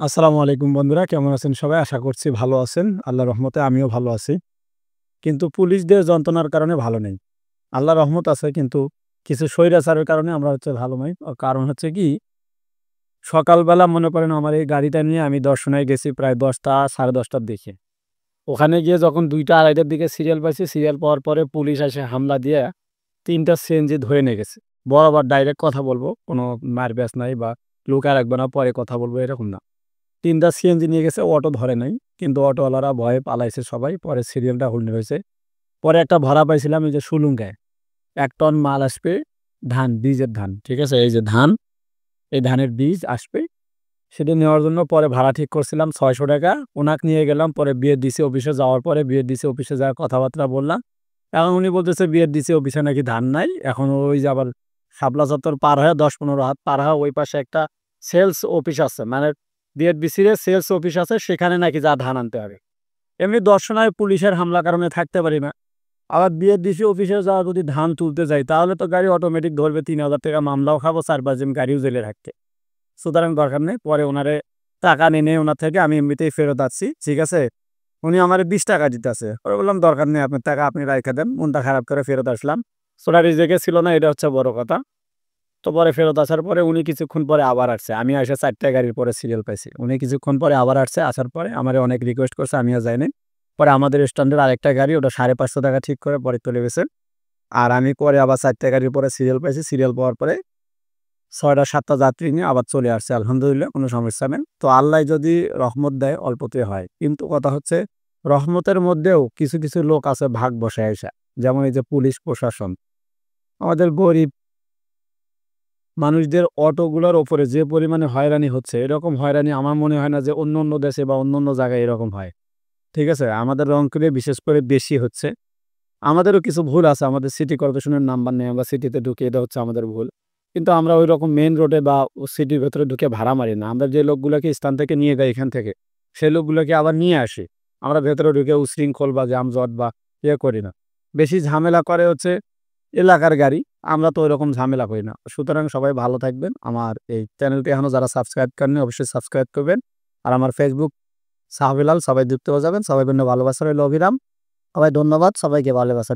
আসসালামু আলাইকুম বন্ধুরা, কেমন আছেন সবাই? আশা করছি ভালো আছেন। আল্লাহর রহমতে আমিও ভালো আছি। কিন্তু পুলিশদের যন্ত্রণার কারণে ভালো নেই। আল্লাহর রহমত আছে কিন্তু কিছু স্বৈরাচারের কারণে আমরা ভালো নই। কারণ হচ্ছে কি, সকালবেলা মনে করেন আমার এই গাড়িটা নিয়ে আমি দর্শনায় গেছি প্রায় ১০টা ১০:৩০ র দিকে। ওখানে গিয়ে যখন ২টা ২:৩০ টার দিকে সিরিয়াল পাইছি, সিরিয়াল পাওয়ার পরে পুলিশ এসে হামলা দিয়ে ৩ টা সিএনজি ধরে নিয়ে গেছে। বরাবর ডাইরেক্ট কথা বলব, কোনো মারপ্যাঁচ নাই বা লুকায় রাখবে না, পরে কথা বলব এরকম না। ৩ টা সিএনজি নিয়ে গেছে, অটো ধরে নাই। কিন্তু অটোওয়ালারা ভয়ে পালাইছে সবাই। পরে সিরিয়ালটা হোল্ড হয়েছে। পরে একটা ভাড়া পাইছিলাম এই যে সুলুঙ্গায়। ১ টন মাল আসবে, ধান, বীজের ধান। ঠিক আছে? এই যে ধান, এই ধানের বীজ আসবে। সেটা নেওয়ার জন্য পরে ভাড়া ঠিক করছিলাম ৳৬০০। উনাকে নিয়ে গেলাম। পরে বিএডিসি অফিসে যাওয়ার পরে বিএডিসি অফিসে যাওয়ার কথাবার্তা বললাম। এখন উনি বলতেছে বিএডিসি অফিসে নাকি ধান নাই। এখন ওই যে আবার শাপলা চত্বর পার হয়ে ১০-১৫ হাত পার হয়ে ওই পাশে একটা সেলস অফিস আছে। মানে বিএডিসির সেলস অফিস আছে, সেখানে নাকি ধান আনতে হবে। এমনি দর্শনায় পুলিশের হামলার কারণে থাকতে পারি না। আবার বিএডিসি অফিসে যাওয়া যদি ধান তুলতে যাই তাহলে তো গাড়ি অটোমেটিক ধরবে, ৳৩,০০০ মামলাও খাবো, ৪-৫ দিন গাড়িও জেলে থাকতে। সুতরাং দরকার নেই। পরে উনারে টাকা নিয়ে উনার থেকে আমি এমনিতেই ফেরত আসছি। ঠিক আছে? উনি আমারে ৳২০ দিতেছে। পরে বললাম, "দরকার নেই, আপনার টাকা আপনি রাইখা দেন।" মনটা খারাপ করে ফেরত আসলাম। সোডা রিজেকে ছিল না, এটা হচ্ছে বড় কথা। তো পরে ফেরত আসার পরে উনি কিছুক্ষণ পরে আবার আসছে। আমি আইসা ৪ টা গাড়ির পরে সিরিয়াল পাইছি। উনি কিছুক্ষণ পরে আবার আসছে। আসার পরে আমারে অনেক রিকোয়েস্ট করছে, আমিও যাই নাই। পরে আমাদের স্ট্যান্ডের আরেকটা গাড়ি ওটা ৳৫৫০ ঠিক করে পরে চলে গেছে। আর আমি পরে আবার ৪ টা গাড়ির পরে সিরিয়াল পাইছি। সিরিয়াল পাওয়ার পরে ৬টা ৭টা যাত্রী নিয়ে আবার চলে আসছে। আলহামদুলিল্লাহ, কোনো সমস্যা নেই। তো আল্লাহ যদি রহমত দেয় অল্পতে হয়। কিন্তু কথা হচ্ছে, রহমতের মধ্যেও কিছু লোক আছে ভাগ বসায় আইসা। যেমন এই যে পুলিশ প্রশাসন। আমাদের গরিব মানুষদের অটোগুলোর ওপরে যে পরিমাণে হয়রানি হচ্ছে, এরকম হয়রানি আমার মনে হয় না যে অন্য দেশে বা অন্য জায়গায় এরকম হয়। ঠিক আছে? আমাদের রংপুরে বিশেষ করে বেশি হচ্ছে। আমাদেরও কিছু ভুল আছে। আমাদের সিটি কর্পোরেশনের নাম্বার নেই। আমরা সিটিতে ঢুকি, এটা হচ্ছে আমাদের ভুল। কিন্তু আমরা ঐরকম মেইন রোডে বা সিটির ভেতরে ঢুকে ভাড়া মারি না। আমরা যে লোকগুলাকে স্থান থেকে নিয়ে যাই এখান থেকে, সেই লোকগুলোকে আবার নিয়ে আসি। আমরা ভেতরে ঢুকে উশৃঙ্খল বা যানজট বা করি না। বেশি ঝামেলা করে হচ্ছে এলাকার গাড়ি। আমরা তো ঐরকম ঝামেলা করি না। সুতরাং সবাই ভালো থাকবেন। আমার এই চ্যানেলটি এখনো যারা সাবস্ক্রাইব করেননি অবশ্যই সাবস্ক্রাইব করবেন। আর আমার ফেসবুক সাহাবিলাল, সবাই যুক্ত হয়ে যাবেন। সবার জন্য ভালোবাসা রইল অবিরাম। সবাই ধন্যবাদ। সবাইকে ভালোবাসা